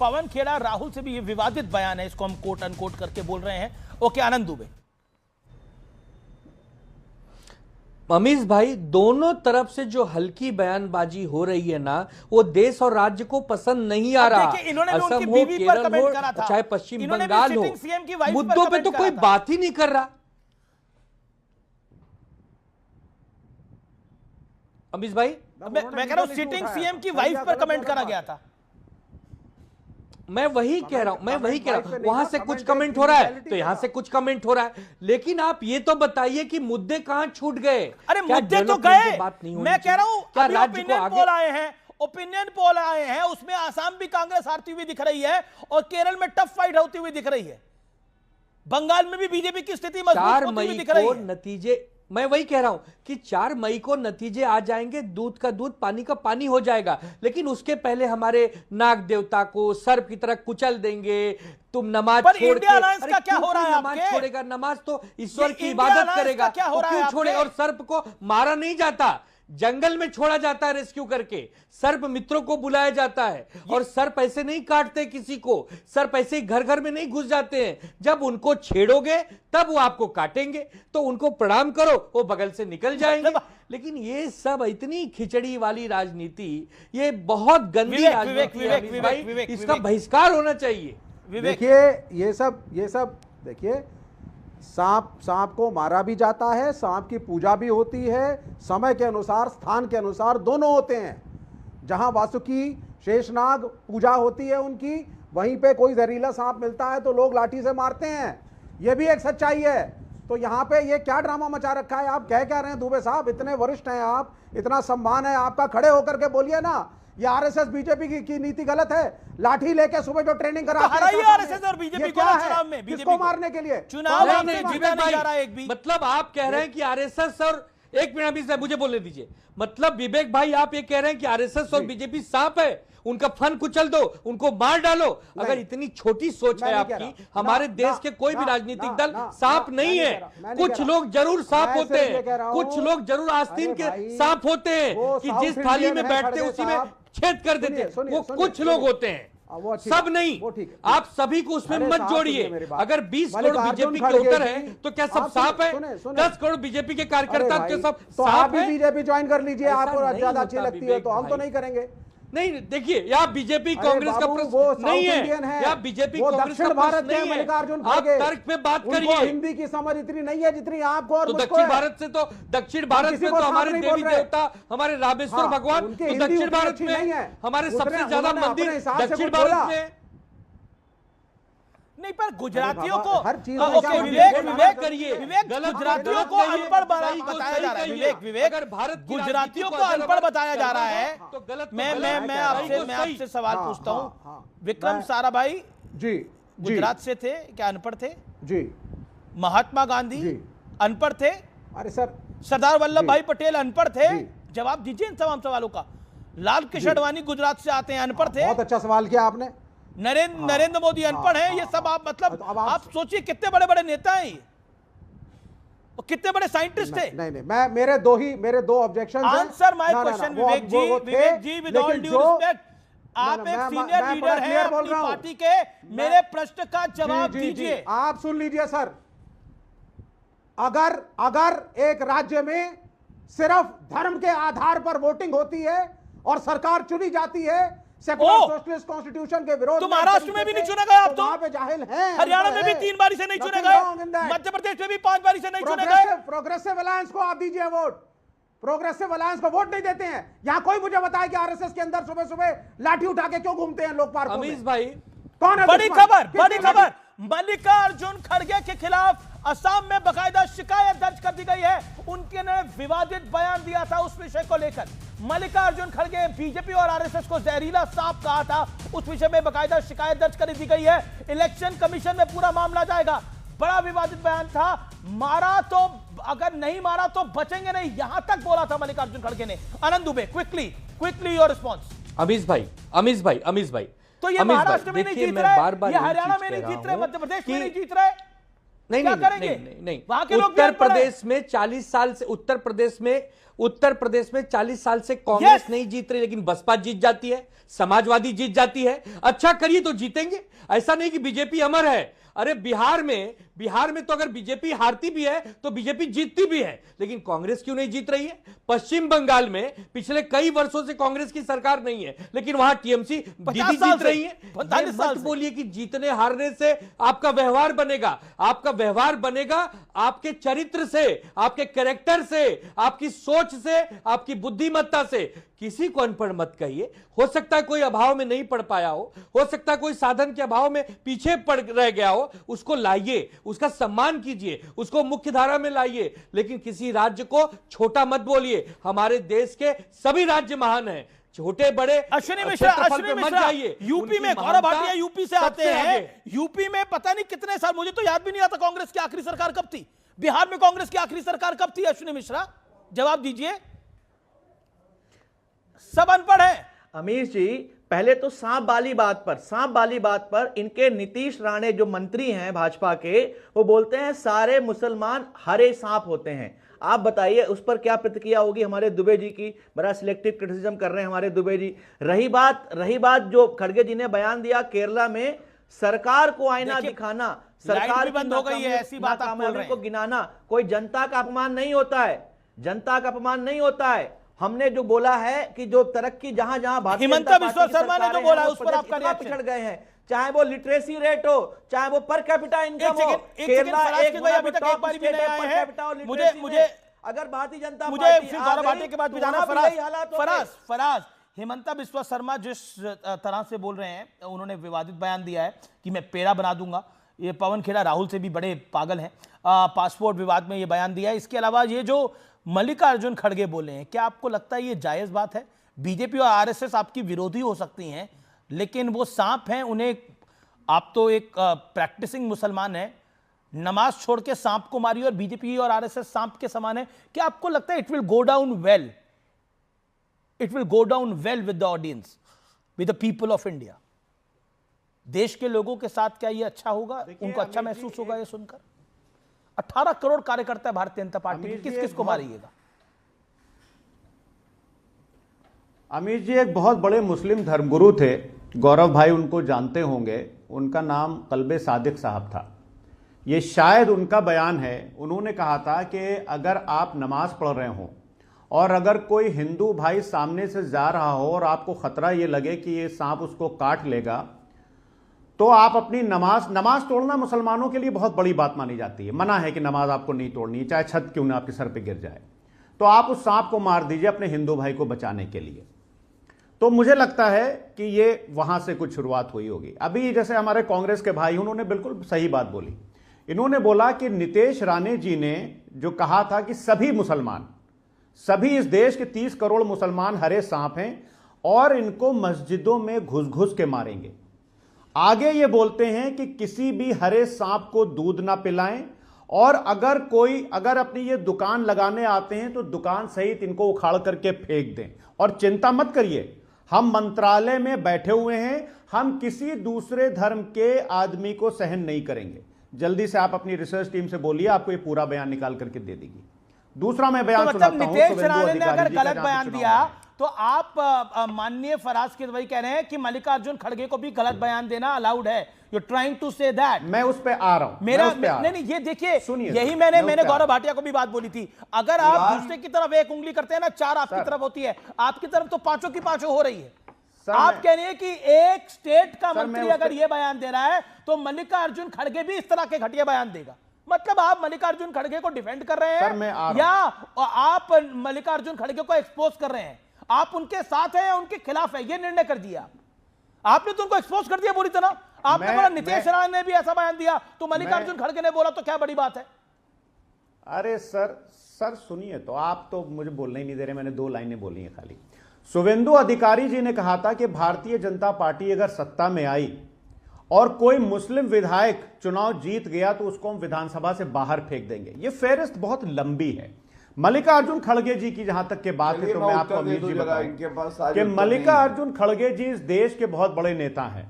पवन खेड़ा राहुल से भी ये विवादित बयान है, इसको हम कोट अनकोट करके बोल रहे हैं। ओके, आनंद दुबे। अमीश भाई, दोनों तरफ से जो हल्की बयानबाजी हो रही है ना, वो देश और राज्य को पसंद नहीं आ रहा। असम हो, केरल हो, चाहे पश्चिम बंगाल हो, मुद्दों पे तो कोई बात ही नहीं कर रहा। अमीश भाई, मैं कह रहा हूं सिटिंग सीएम की वाइफ पर कमेंट करा गया था। मैं वही कह रहा हूं, वहां से कुछ कमेंट हो रहा है तो यहां से कुछ कमेंट हो रहा है, लेकिन आप ये तो बताइए कि मुद्दे कहां छूट गए। अरे मुद्दे तो गए, मैं कह रहा हूं क्या राज्य को आगे ओपिनियन पोल आए हैं, उसमें आसाम भी कांग्रेस हारती हुई दिख रही है और केरल में टफ फाइट होती हुई दिख रही है, बंगाल में भी बीजेपी की स्थिति मजबूत होती हुई दिख रही है। नतीजे, मैं वही कह रहा हूं कि 4 मई को नतीजे आ जाएंगे, दूध का दूध पानी का पानी हो जाएगा, लेकिन उसके पहले हमारे नाग देवता को सर्प की तरह कुचल देंगे। तुम नमाज छोड़ के, का क्या हो रहा है? नमाज छोड़ेगा, नमाज तो ईश्वर की इबादत करेगा, क्या हो रहा है? क्यों छोड़े? और सर्प को मारा नहीं जाता, जंगल में छोड़ा जाता है रेस्क्यू करके, सर्प मित्रों को बुलाया जाता है, और सर्प ऐसे नहीं काटते किसी को, सर्प ऐसे ही घर घर में नहीं घुस जाते हैं। जब उनको छेड़ोगे तब वो आपको काटेंगे, तो उनको प्रणाम करो, वो बगल से निकल जाएंगे। लेकिन ये सब इतनी खिचड़ी वाली राजनीति, ये बहुत गंदी राजनीति है, इसका बहिष्कार होना चाहिए। देखिए ये सब देखिए, सांप को मारा भी जाता है, सांप की पूजा भी होती है, समय के अनुसार स्थान के अनुसार दोनों होते हैं। जहां वासुकी शेषनाग पूजा होती है उनकी, वहीं पे कोई जहरीला सांप मिलता है तो लोग लाठी से मारते हैं, यह भी एक सच्चाई है। तो यहाँ पे ये क्या ड्रामा मचा रखा है? आप कह क्या रहे हैं दुबे साहब? इतने वरिष्ठ हैं आप, इतना सम्मान है आपका, खड़े होकर के बोलिए ना, ये आरएसएस बीजेपी की नीति गलत है। लाठी लेके सुबह जो ट्रेनिंग करा आरएसएस और बीजेपी क्या है? किसको मारने के लिए चुनाव? मतलब आप कह रहे हैं कि आरएसएस और, एक मिनट मुझे बोलने दीजिए, मतलब विवेक भाई आप ये कह रहे हैं कि आरएसएस और बीजेपी सांप है, उनका फन कुचल दो, उनको मार डालो। अगर इतनी छोटी सोच है आपकी, हमारे देश के कोई भी राजनीतिक दल सांप नहीं है। कुछ लोग जरूर सांप होते हैं, कुछ लोग जरूर आस्तीन के सांप होते हैं कि जिस थाली में बैठते उसी में छेद कर देते हैं, वो कुछ लोग होते हैं, सब नहीं। आप सभी को उसमें मत जोड़िए। अगर 20 करोड़ बीजेपी के वोटर हैं तो क्या सब सांप है? 10 करोड़ बीजेपी के कार्यकर्ता के सब सांप है? बीजेपी ज्वाइन कर लीजिए, आपको ज्यादा अच्छी लगती है तो, हम तो नहीं करेंगे। नहीं, देखिए यहाँ बीजेपी कांग्रेस का प्रश्न नहीं है, यहाँ बीजेपी कांग्रेस का प्रश्न नहीं है। मल्लिकार्जुन आप तर्क पे बात करिए। हिंदी की समझ इतनी नहीं है जितनी आपको और तो दक्षिण भारत से तो हमारे देवी देवता, हमारे रामेश्वर भगवान, तो दक्षिण भारत में हमारे सबसे ज्यादा मंदिर दक्षिण भारत में नहीं, पर गुजरातियों को हर चीज विवेक करिए, गुजरातियों को अनपढ़ बताया जा रहा है। विवेक अगर भारत गुजरातियों को अनपढ़ बताया जा रहा है तो गलत। मैं आपसे सवाल पूछता हूँ, विक्रम साराभाई जी गुजरात से थे, क्या अनपढ़ थे? जी। महात्मा गांधी अनपढ़ थे? अरे सर, सरदार वल्लभ भाई पटेल अनपढ़ थे? जवाब दीजिए इन तमाम सवालों का। लाल कृष्ण आडवाणी गुजरात से आते हैं, अनपढ़ थे? बहुत अच्छा सवाल किया आपने। नरेंद्र मोदी अनपढ़ हैं? ये सब आप मतलब आप सोचिए कितने बड़े बड़े नेता हैं ये, और कितने बड़े साइंटिस्ट थे। नहीं, मेरे दो objection. Answer my question Vivek ji, with all due respect, आप एक सीनियर लीडर हैं अपनी पार्टी के, मेरे प्रश्न का जवाब दीजिए। आप सुन लीजिए सर, अगर एक राज्य में सिर्फ धर्म के आधार पर वोटिंग होती है और सरकार चुनी जाती है सेकुलर सोशलिस्ट कॉन्स्टिट्यूशन के विरोध, तो महाराष्ट्र में भी नहीं चुने गए आप, तो वहां पे जाहिल हैं। हरियाणा में भी 3 बारी से नहीं चुने गए, मध्य प्रदेश में भी 5 बारी से नहीं चुने गए। प्रोग्रेसिव अलायंस को आप दीजिए वोट, प्रोग्रेसिव अलायंस को वोट नहीं देते हैं। यहां कोई मुझे बताए कि आरएसएस के अंदर सुबह सुबह लाठी उठा के क्यों घूमते हैं लोग पार्कों में? अमीश भाई, कौन है? बड़ी खबर, मल्लिकार्जुन खड़गे के खिलाफ असम में बकायदा शिकायत दर्ज कर दी गई है। उनके ने विवादित बयान दिया था उस विषय को लेकर। मल्लिकार्जुन खड़गे बीजेपी और आरएसएस को जहरीला सांप कहा था, उस विषय में बकायदा शिकायत दर्ज कर दी गई है। इलेक्शन कमीशन में पूरा मामला जाएगा। बड़ा विवादित बयान था, मारा तो, अगर नहीं मारा तो बचेंगे नहीं, यहां तक बोला था मल्लिकार्जुन खड़गे ने। Anand Dubey, quickly your response. Amish भाई, तो ये महाराष्ट्र में नहीं जीत रहे, ये हरियाणा में नहीं जीत रहे, मध्य प्रदेश में नहीं जीत रहे। नहीं क्या नहीं, करेंगे? नहीं नहीं नहीं वहां के लोग उत्तर अनपढ़ हैं। प्रदेश में 40 साल से उत्तर प्रदेश में 40 साल से कांग्रेस Yes! नहीं जीत रही, लेकिन बसपा जीत जाती है, समाजवादी जीत जाती है। अच्छा करिए तो जीतेंगे, ऐसा नहीं कि बीजेपी अमर है। अरे बिहार में तो अगर बीजेपी हारती भी है तो बीजेपी जीतती भी है, लेकिन कांग्रेस क्यों नहीं जीत रही है? पश्चिम बंगाल में पिछले कई वर्षों से कांग्रेस की सरकार नहीं है, लेकिन वहां टीएमसी दीदी जीत रही है। 45 साल मत से। बोलिए कि जीतने हारने से आपका व्यवहार बनेगा। आपका व्यवहार बनेगा आपके चरित्र से, आपके कैरेक्टर से, आपकी सोच से, आपकी बुद्धिमत्ता से। किसी को अनपढ़ मत कहिए। हो सकता है कोई अभाव में नहीं पढ़ पाया हो सकता है कोई साधन के अभाव में पीछे पड़ रह गया हो, उसको लाइए, उसका सम्मान कीजिए, उसको मुख्य धारा में लाइए, लेकिन किसी राज्य को छोटा मत बोलिए। हमारे देश के सभी राज्य महान हैं, छोटे बड़े अश्विनी मिश्रा यूपी में, गौरव भाटिया यूपी से आते हैं। यूपी में पता नहीं कितने साल, मुझे तो याद भी नहीं आता कांग्रेस की आखिरी सरकार कब थी। बिहार में कांग्रेस की आखिरी सरकार कब थी? अश्विनी मिश्रा जवाब दीजिए, सब अनपढ़ है। अमीश जी, पहले तो सांप वाली बात पर इनके नीतीश राणे जो मंत्री हैं भाजपा के, वो बोलते हैं सारे मुसलमान हरे सांप होते हैं। आप बताइए उस पर क्या प्रतिक्रिया होगी हमारे दुबे जी की? बड़ा सिलेक्टिव क्रिटिसिज्म कर रहे हैं हमारे दुबे जी। रही बात जो खड़गे जी ने बयान दिया केरला में, सरकार को आईना दिखाना, सरकार भी बंद हो गई है, ऐसी बात आप बोल रहे हैं। को गिनाना कोई जनता का अपमान नहीं होता है, जनता का अपमान नहीं होता है। हमने जो बोला है कि जो तरक्की जहां भारतीय हिमंता बिस्वा शर्मा ने जो बोला उस पर आपका रिएक्शन? पिछड़ गए हैं, चाहे वो लिटरेसी रेट हो, चाहे वो पर कैपिटा इनकम हो। केरला अभी तक एक बार भी नहीं आए हैं। मुझे अगर भारतीय जनता मुझे फिर गौरव भाटिया के बाद भी जाना। फराज, हिमंता बिस्वा शर्मा जिस तरह से बोल रहे हैं, उन्होंने विवादित बयान दिया है कि मैं पेड़ा बना दूंगा। ये पवन खेड़ा राहुल से भी बड़े पागल हैं। पासपोर्ट विवाद में ये बयान दिया है। इसके अलावा ये जो मल्लिकार्जुन खड़गे बोले हैं, क्या आपको लगता है ये जायज बात है? बीजेपी और आरएसएस आपकी विरोधी हो सकती हैं, लेकिन वो सांप हैं, उन्हें आप तो एक प्रैक्टिसिंग मुसलमान हैं, नमाज छोड़ के सांप को मारिए और बीजेपी और आरएसएस सांप के समान है। क्या आपको लगता है it will go down well? It will go down well with the audience, with the people of India? देश के लोगों के साथ क्या ये अच्छा होगा? उनको अच्छा महसूस होगा ये सुनकर? 18 करोड़ कार्यकर्ता है भारतीय जनता पार्टी के, किस किस को मारिएगा? अमीर जी एक बहुत बड़े मुस्लिम धर्मगुरु थे, गौरव भाई उनको जानते होंगे, उनका नाम कल्बे सादिक साहब था। ये शायद उनका बयान है। उन्होंने कहा था कि अगर आप नमाज पढ़ रहे हो और अगर कोई हिंदू भाई सामने से जा रहा हो और आपको खतरा ये लगे कि ये सांप उसको काट लेगा, तो आप अपनी नमाज तोड़ना मुसलमानों के लिए बहुत बड़ी बात मानी जाती है। मना है कि नमाज आपको नहीं तोड़नी, चाहे छत क्यों ना आपके सर पे गिर जाए, तो आप उस सांप को मार दीजिए अपने हिंदू भाई को बचाने के लिए। तो मुझे लगता है कि ये वहां से कुछ शुरुआत हुई होगी। अभी जैसे हमारे कांग्रेस के भाई, उन्होंने बिल्कुल सही बात बोली। इन्होंने बोला कि नीतीश राणे जी ने जो कहा था कि सभी इस देश के 30 करोड़ मुसलमान हरे सांप हैं और इनको मस्जिदों में घुस घुस के मारेंगे। आगे ये बोलते हैं कि किसी भी हरे सांप को दूध ना पिलाएं, और अगर अपनी ये दुकान लगाने आते हैं तो दुकान सहित इनको उखाड़ करके फेंक दें। और चिंता मत करिए, हम मंत्रालय में बैठे हुए हैं, हम किसी दूसरे धर्म के आदमी को सहन नहीं करेंगे। जल्दी से आप अपनी रिसर्च टीम से बोलिए, आपको ये पूरा बयान निकाल करके दे देगी। दूसरा मैं बयान सुनाता हूं। नीतीश राणे ने अगर गलत बयान दिया तो आप माननीय फराज के वही कह रहे हैं कि मल्लिकार्जुन खड़गे को भी गलत बयान देना अलाउड है। You trying to say that. मैं उस पे आ रहा हूं। नहीं, ये देखिए, यही मैंने गौरव भाटिया को भी बात बोली थी। अगर आप दूसरे की तरफ एक उंगली करते हैं ना, 4 आपकी तरफ होती है, आपकी तरफ तो 5 की 5 हो रही है। आप कह रहे हैं कि एक स्टेट का मंत्री अगर ये बयान दे रहा है तो मल्लिकार्जुन खड़गे भी इस तरह के घटिया बयान देगा। मतलब आप मल्लिकार्जुन खड़गे को डिफेंड कर रहे हैं या आप मल्लिकार्जुन खड़गे को एक्सपोज कर रहे हैं? आप उनके साथ हैं या उनके खिलाफ है, ये निर्णय कर दिया आपने। तो उनको एक्सपोज कर दिया पूरी तरह। आपने बोला नीतीश राणे ने भी ऐसा बयान दिया, तो मल्लिकार्जुन खड़गे ने बोला, तो क्या बड़ी बात है? अरे सर सुनिए, तो आप तो मुझे बोलने ही नहीं दे रहे। मैंने 2 लाइनें बोली हैं खाली। शुभेंदु अधिकारी जी ने कहा था कि भारतीय जनता पार्टी अगर सत्ता में आई और कोई मुस्लिम विधायक चुनाव जीत गया तो उसको हम विधानसभा से बाहर फेंक देंगे। ये फेहरिस्त बहुत लंबी है। मल्लिकार्जुन खड़गे जी की जहां तक के बात है, तो मैं आपको अमीर जी बताऊं कि मल्लिकार्जुन खड़गे जी इस देश के बहुत बड़े नेता हैं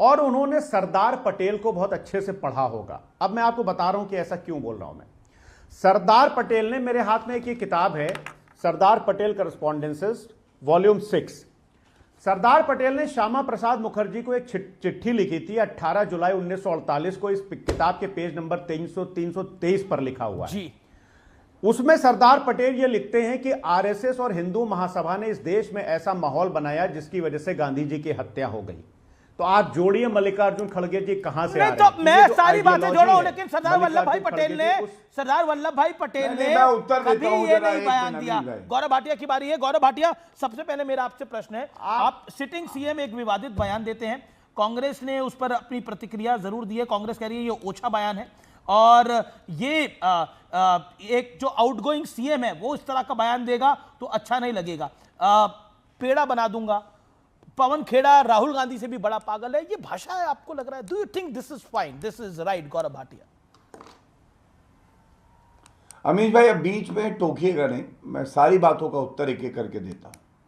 और उन्होंने सरदार पटेल को बहुत अच्छे से पढ़ा होगा। अब मैं आपको बता रहा हूं कि ऐसा क्यों बोल रहा हूं मैं। सरदार पटेल ने, मेरे हाथ में एक ये किताब है, सरदार पटेल करस्पॉन्डेंसेस वॉल्यूम 6। सरदार पटेल ने श्यामा प्रसाद मुखर्जी को एक चिट्ठी लिखी थी 18 जुलाई 1948 को। इस किताब के पेज नंबर 323 पर लिखा हुआ है जी। उसमें सरदार पटेल ये लिखते हैं कि आरएसएस और हिंदू महासभा ने इस देश में ऐसा माहौल बनाया जिसकी वजह से गांधी जी की हत्या हो गई। तो आप जोड़िए मल्लिकार्जुन खड़गे जी कहां से आ रहे हैं? मैं सारी बातें जोड़ा हूं, लेकिन सरदार वल्लभ भाई पटेल ने कभी ये नहीं बयान दिया। गौरव भाटिया की बारी है। गौरव भाटिया, सबसे पहले मेरा आपसे प्रश्न है, आप सिटिंग सीएम एक विवादित बयान देते हैं, कांग्रेस ने उस पर अपनी प्रतिक्रिया जरूर दी है। कांग्रेस कह रही है ये ओछा बयान है और ये एक जो आउटगोइंग सीएम है वो इस तरह का बयान देगा तो अच्छा नहीं लगेगा। पेड़ा बना दूंगा, पवन खेड़ा राहुल गांधी से भी बड़ा पागल है, ये भाषा है आपको लग रहा है? Do you think this is fine, this is right? Gaurav Bhatia. Amish भाई अब बीच में टोकिएगा नहीं, मैं सारी बातों का उत्तर एक एक करके देता हूं।